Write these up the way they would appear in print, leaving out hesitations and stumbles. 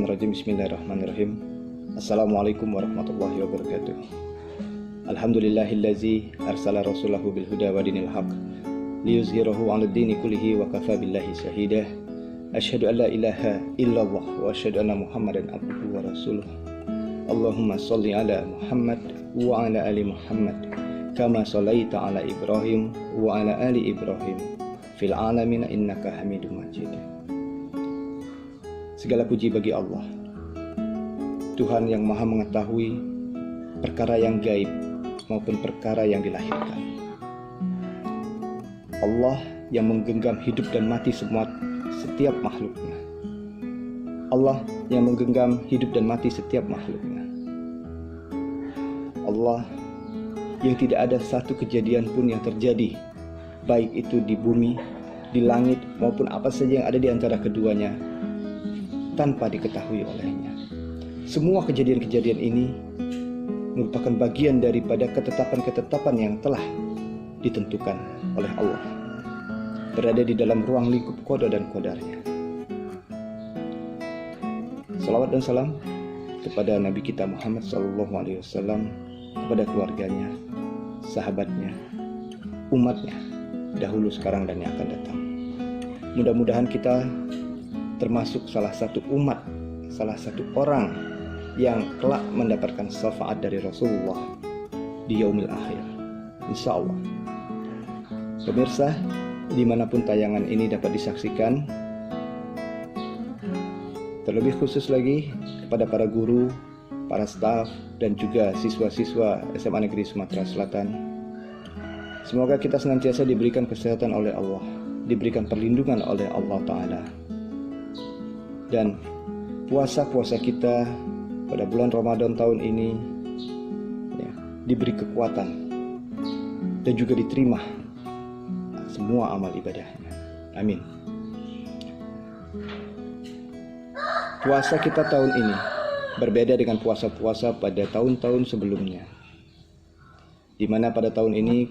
Syaitonirrajim. Bismillahirrahmanirrahim. Assalamualaikum warahmatullahi wabarakatuh. Alhamdulillahillazi arsala rasulahu bil huda wa dinil haq liyuzhirahu 'alad dini kullihi wa kafa billahi shahidah. Asyhadu an la ilaha illallah wa asyhadu anna Muhammadan abduhu wa rasuluh. Allahumma shalli ala Muhammad wa ala ali Muhammad kama shallaita ala Ibrahim wa ala ali Ibrahim fil alamin innaka Hamidum Majid. Segala puji bagi Allah, Tuhan yang maha mengetahui perkara yang gaib maupun perkara yang dilahirkan. Allah yang menggenggam hidup dan mati setiap makhluknya. Allah yang menggenggam hidup dan mati setiap makhluknya. Allah yang tidak ada satu kejadian pun yang terjadi, baik itu di bumi, di langit, maupun apa saja yang ada di antara keduanya, tanpa diketahui olehnya. Semua kejadian-kejadian ini merupakan bagian daripada ketetapan-ketetapan yang telah ditentukan oleh Allah, berada di dalam ruang lingkup qada dan qadarnya. Salawat dan salam kepada Nabi kita Muhammad SAW, kepada keluarganya, sahabatnya, umatnya, dahulu, sekarang, dan yang akan datang. Mudah-mudahan kita termasuk salah satu umat, salah satu orang yang kelak mendapatkan syafaat dari Rasulullah di yaumil akhir, insya Allah. Pemirsa, dimanapun tayangan ini dapat disaksikan, terlebih khusus lagi kepada para guru, para staf, dan juga siswa-siswa SMA Negeri Sumatera Selatan, semoga kita senantiasa diberikan kesehatan oleh Allah, diberikan perlindungan oleh Allah Ta'ala, dan puasa-puasa kita pada bulan Ramadan tahun ini diberi kekuatan dan juga diterima semua amal ibadahnya. Amin. Puasa kita tahun ini berbeda dengan puasa-puasa pada tahun-tahun sebelumnya, di mana pada tahun ini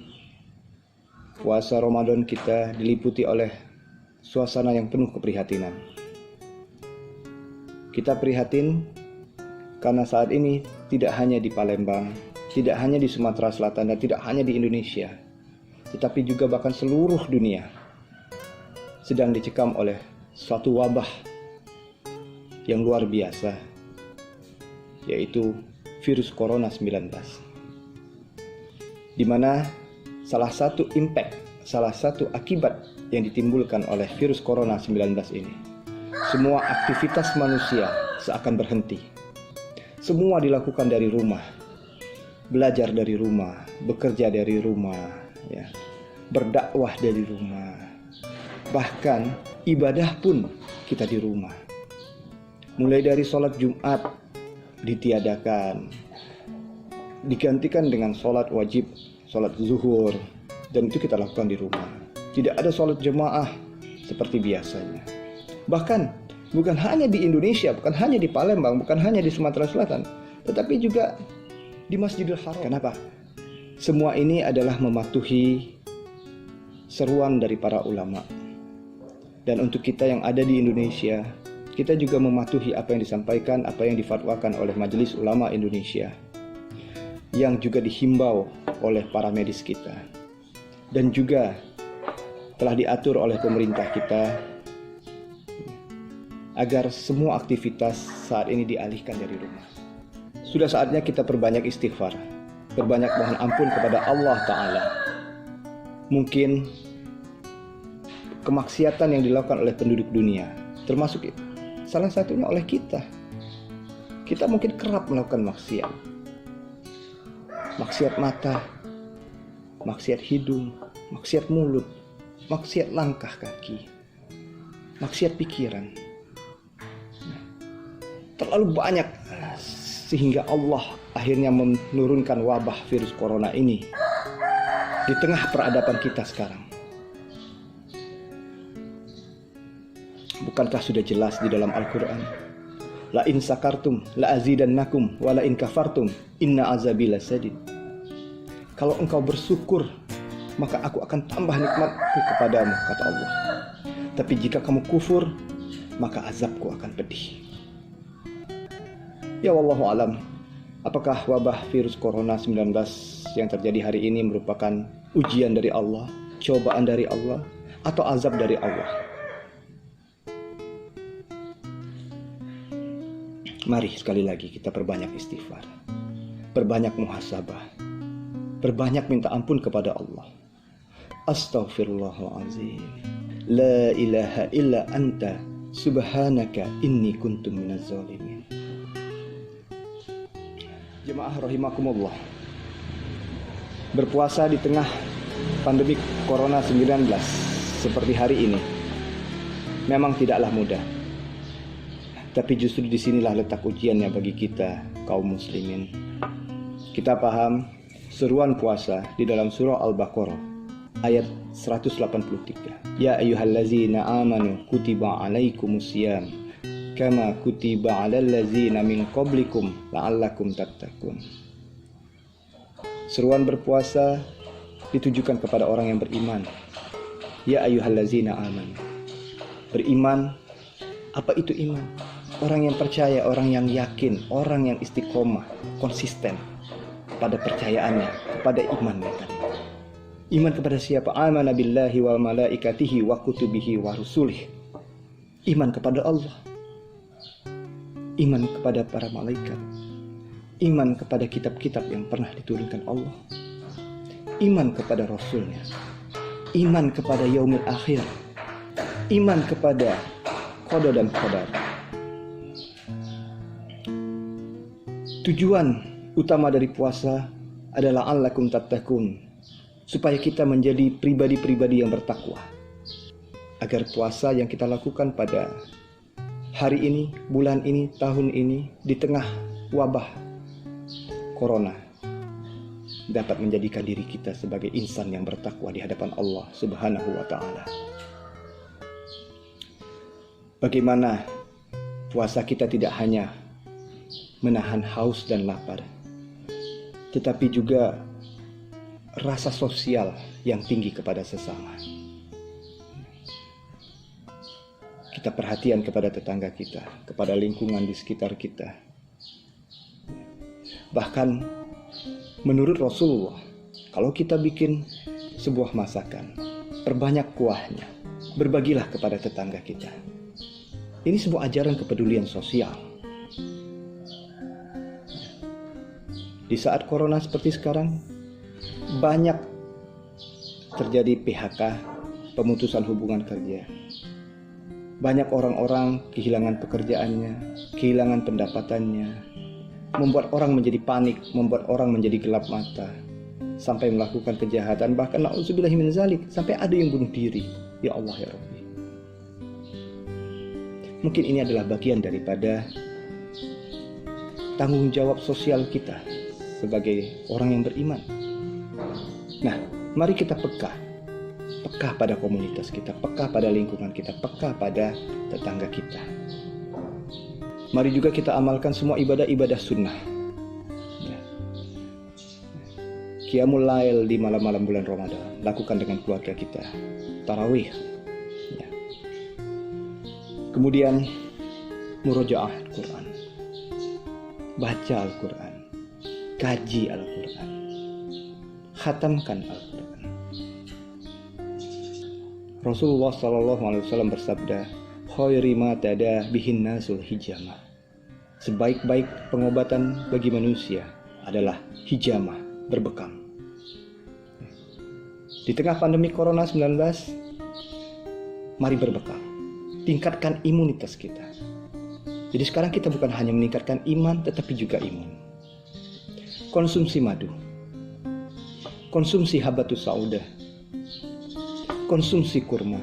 puasa Ramadan kita diliputi oleh suasana yang penuh keprihatinan. Kita prihatin karena saat ini tidak hanya di Palembang, tidak hanya di Sumatera Selatan, dan tidak hanya di Indonesia, tetapi juga bahkan seluruh dunia sedang dicekam oleh suatu wabah yang luar biasa, yaitu virus Corona 19. Di mana salah satu akibat yang ditimbulkan oleh virus Corona 19 ini, semua aktivitas manusia seakan berhenti. Semua dilakukan dari rumah, belajar dari rumah, bekerja dari rumah, berdakwah dari rumah, bahkan ibadah pun kita di rumah. Mulai dari sholat Jumat ditiadakan, digantikan dengan sholat wajib, sholat zuhur, dan itu kita lakukan di rumah. Tidak ada sholat jemaah seperti biasanya. Bahkan bukan hanya di Indonesia, bukan hanya di Palembang, bukan hanya di Sumatera Selatan, tetapi juga di Masjidil Haram. Kenapa? Semua ini adalah mematuhi seruan dari para ulama. Dan untuk kita yang ada di Indonesia, kita juga mematuhi apa yang disampaikan, apa yang difatwakan oleh Majelis Ulama Indonesia, yang juga dihimbau oleh para medis kita, dan juga telah diatur oleh pemerintah kita, agar semua aktivitas saat ini dialihkan dari rumah. Sudah saatnya kita perbanyak istighfar, perbanyak mohon ampun kepada Allah Ta'ala. Mungkin kemaksiatan yang dilakukan oleh penduduk dunia, termasuk salah satunya oleh kita. Kita mungkin kerap melakukan maksiat. Maksiat mata, maksiat hidung, maksiat mulut, maksiat langkah kaki, maksiat pikiran. Terlalu banyak, sehingga Allah akhirnya menurunkan wabah virus corona ini di tengah peradaban kita sekarang. Bukankah sudah jelas di dalam Al-Quran? La in sakartum la azidannakum wa la in kafartum inna azabi lasadid. Kalau engkau bersyukur, maka aku akan tambah nikmatku kepadamu, kata Allah. Tapi jika kamu kufur, maka azabku akan pedih. Ya wallahu alam, apakah wabah virus corona 19 yang terjadi hari ini merupakan ujian dari Allah, cobaan dari Allah, atau azab dari Allah? Mari sekali lagi kita perbanyak istighfar, perbanyak muhasabah, perbanyak minta ampun kepada Allah. Astaghfirullahaladzim, la ilaha illa anta subhanaka inni kuntu minaz zalimin. Jemaah rahimakumullah, berpuasa di tengah pandemi corona 19 seperti hari ini memang tidaklah mudah. Tapi justru disinilah letak ujiannya bagi kita kaum muslimin. Kita paham seruan puasa di dalam surah Al-Baqarah ayat 183. Ya ayyuhallazina amanu kutiba alaikumusiyam kama kutiba alal ladzina min qablikum la'allakum tattaqun. Seruan berpuasa ditujukan kepada orang yang beriman. Ya ayyuhallazina amanu. Beriman, apa itu iman? Orang yang percaya, orang yang yakin, orang yang istiqomah, konsisten pada percayaannya, kepada imannya tadi. Iman kepada siapa? Amana billahi wa malaikatihi wa kutubihi wa rusulih. Iman kepada Allah. Iman kepada para malaikat. Iman kepada kitab-kitab yang pernah diturunkan Allah. Iman kepada Rasulnya. Iman kepada yaumil akhir. Iman kepada qada dan qadar. Tujuan utama dari puasa adalah allakum tattaqun, supaya kita menjadi pribadi-pribadi yang bertakwa. Agar puasa yang kita lakukan pada hari ini, bulan ini, tahun ini, di tengah wabah corona, dapat menjadikan diri kita sebagai insan yang bertakwa di hadapan Allah Subhanahu wa ta'ala. Bagaimana puasa kita tidak hanya menahan haus dan lapar, tetapi juga rasa sosial yang tinggi kepada sesama. Kita perhatian kepada tetangga kita, kepada lingkungan di sekitar kita. Bahkan menurut Rasulullah, kalau kita bikin sebuah masakan, perbanyak kuahnya, berbagilah kepada tetangga kita. Ini sebuah ajaran kepedulian sosial. Di saat corona seperti sekarang, banyak terjadi PHK, pemutusan hubungan kerja. Banyak orang-orang kehilangan pekerjaannya, kehilangan pendapatannya, membuat orang menjadi panik, membuat orang menjadi gelap mata, sampai melakukan kejahatan, bahkan na'udzubillahi min zalik, sampai ada yang bunuh diri. Ya Allah ya Rabbi. Mungkin ini adalah bagian daripada tanggung jawab sosial kita sebagai orang yang beriman. Nah, mari kita peka pada komunitas kita, peka pada lingkungan kita, peka pada tetangga kita. Mari juga kita amalkan semua ibadah-ibadah sunnah. Qiyamul Lail di malam-malam bulan Ramadan, lakukan dengan keluarga kita. Tarawih. Ya. Kemudian murojaah Al-Quran, baca Al-Quran, kaji Al-Quran, khatamkan Al-Quran. Rasulullah SAW bersabda, khairi ma tada bihin nasul hijamah. Sebaik-baik pengobatan bagi manusia adalah hijamah, berbekam. Di tengah pandemi Corona 19, mari berbekam, tingkatkan imunitas kita. Jadi sekarang kita bukan hanya meningkatkan iman, tetapi juga imun. Konsumsi madu, konsumsi habatus sauda, konsumsi kurma.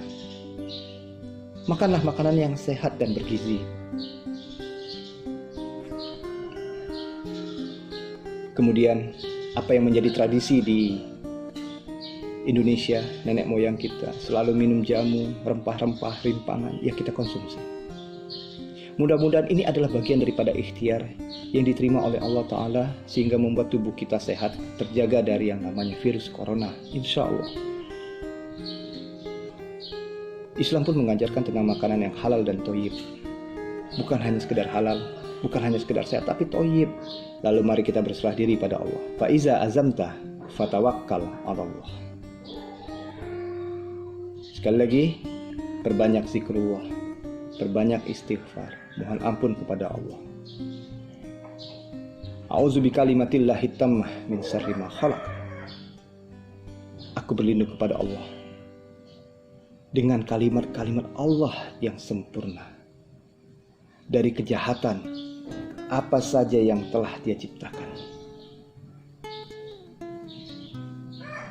Makanlah makanan yang sehat dan bergizi. Kemudian apa yang menjadi tradisi di Indonesia, nenek moyang kita selalu minum jamu, rempah-rempah, rimpangan, ya kita konsumsi. Mudah-mudahan ini adalah bagian daripada ikhtiar yang diterima oleh Allah Ta'ala, sehingga membuat tubuh kita sehat, terjaga dari yang namanya virus corona, insya Allah. Islam pun mengajarkan tentang makanan yang halal dan thayyib. Bukan hanya sekedar halal, bukan hanya sekedar sehat tapi thayyib. Lalu mari kita berserah diri pada Allah. Fa iza azamta fatawakkal 'ala Allah. Sekali lagi, perbanyak zikrullah, perbanyak istighfar, mohon ampun kepada Allah. A'udzu bikalimatillahi tammah min syarri ma khalaq. Aku berlindung kepada Allah dengan kalimat-kalimat Allah yang sempurna dari kejahatan apa saja yang telah Dia ciptakan.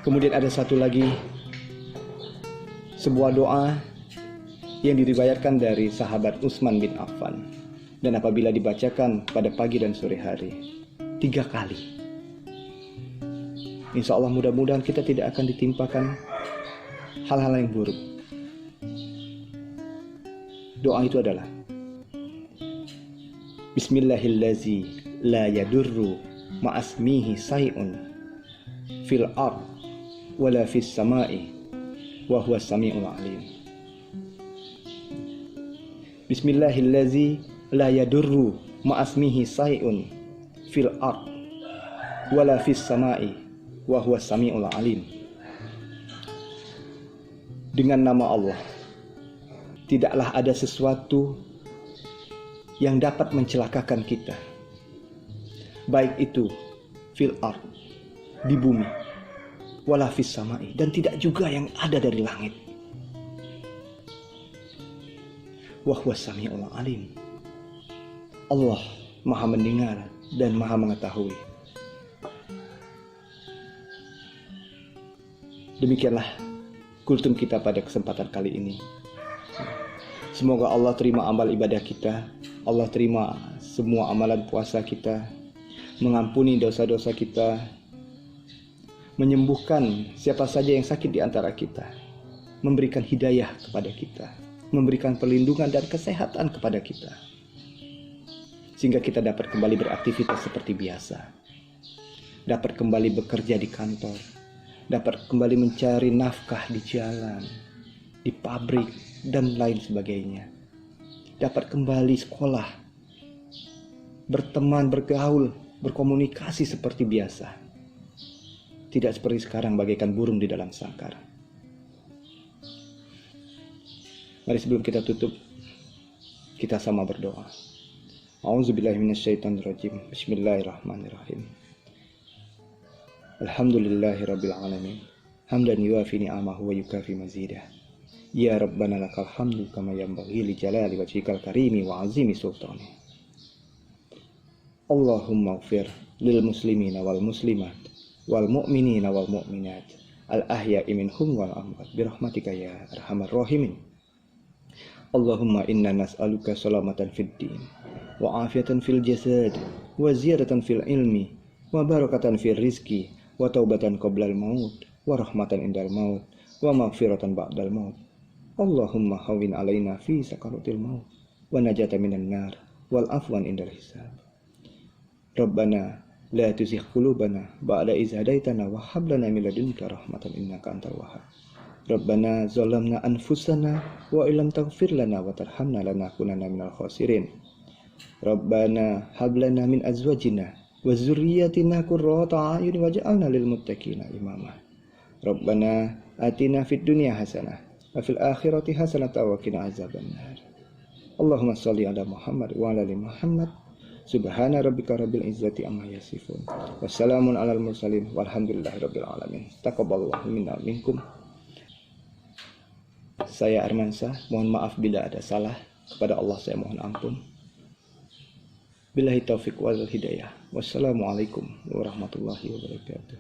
Kemudian ada satu lagi, sebuah doa yang diriwayatkan dari sahabat Utsman bin Affan, dan apabila dibacakan pada pagi dan sore hari 3 kali, insya Allah mudah-mudahan kita tidak akan ditimpakan hal-hal yang buruk. Doa itu adalah Bismillahillazi la yadurru ma'asmihi say'un fil ard wala fis sama'i wa huwas sami'ul alim. Bismillahillazi la yadurru ma'asmihi say'un fil ard wala fis sama'i wa huwas sami'ul alim. Dengan nama Allah, tidaklah ada sesuatu yang dapat mencelakakan kita, baik itu fil ard, di bumi, wala fis sama'i, dan tidak juga yang ada dari langit. Wa huwas sami'ul alim. Allah Maha mendengar dan Maha mengetahui. Demikianlah kultum kita pada kesempatan kali ini. Semoga Allah terima amal ibadah kita, Allah terima semua amalan puasa kita, mengampuni dosa-dosa kita, menyembuhkan siapa saja yang sakit di antara kita, memberikan hidayah kepada kita, memberikan perlindungan dan kesehatan kepada kita, sehingga kita dapat kembali beraktivitas seperti biasa, dapat kembali bekerja di kantor, dapat kembali mencari nafkah di jalan, di pabrik, dan lain sebagainya, dapat kembali sekolah, berteman, bergaul, berkomunikasi seperti biasa, tidak seperti sekarang bagaikan burung di dalam sangkar. Mari sebelum kita tutup, kita sama berdoa. A'udzubillahi minasyaitonirrajim. Bismillahirrahmanirrahim. Alhamdulillahirabbil alamin. Hamdan yuafi ni'amahu wa yukafi mazidah. Ya Rabbana lakal hamdu kama yanbaghi li jalali wajhikal karimi wa azimi sultani. Allahumma ighfir lil muslimina wal muslimat wal mu'minina wal mu'minat al ahya'i minhum wal amwat bi rahmatika ya arhamar rahimin. Allahumma inna nas'aluka salamatan fid din wa afiyatan fil jasad wa ziyadatan fil ilmi wa barakatan fil rizki wa taubatan qoblal maut wa rahmatan indal maut wa maghfiratan ba'dal maut. Allahumma hawwin alaina fi sakaratil maut wa najata minan nar wal afwan indal hisab. Rabbana la tuzigh qulubana ba'da idh hadaitana wa hab lana min ladunka rahmatan innaka antal wahhab. Rabbana zalamna anfusana wa illam taghfir lana wa tarhamna lanakunanna minal khasirin. Rabbana hab lana min azwajina wa dzurriyyatina qurrata a'yun waj'alna lil muttaqina imama. Rabbana atina fid dunya hasanah wa fil akhirati hasanatan wa qina azabannar. Allahumma shalli ala Muhammad wa ala ali Muhammad. Subhana rabbika rabbil izzati amma yasifun. Wassalamun alal mursalin walhamdulillahi rabbil alamin. Taqabbalallahu minna minkum. Saya Armansyah, mohon maaf bila ada salah. Kepada Allah saya mohon ampun. Billahi taufiq wal hidayah. Wassalamualaikum warahmatullahi wabarakatuh.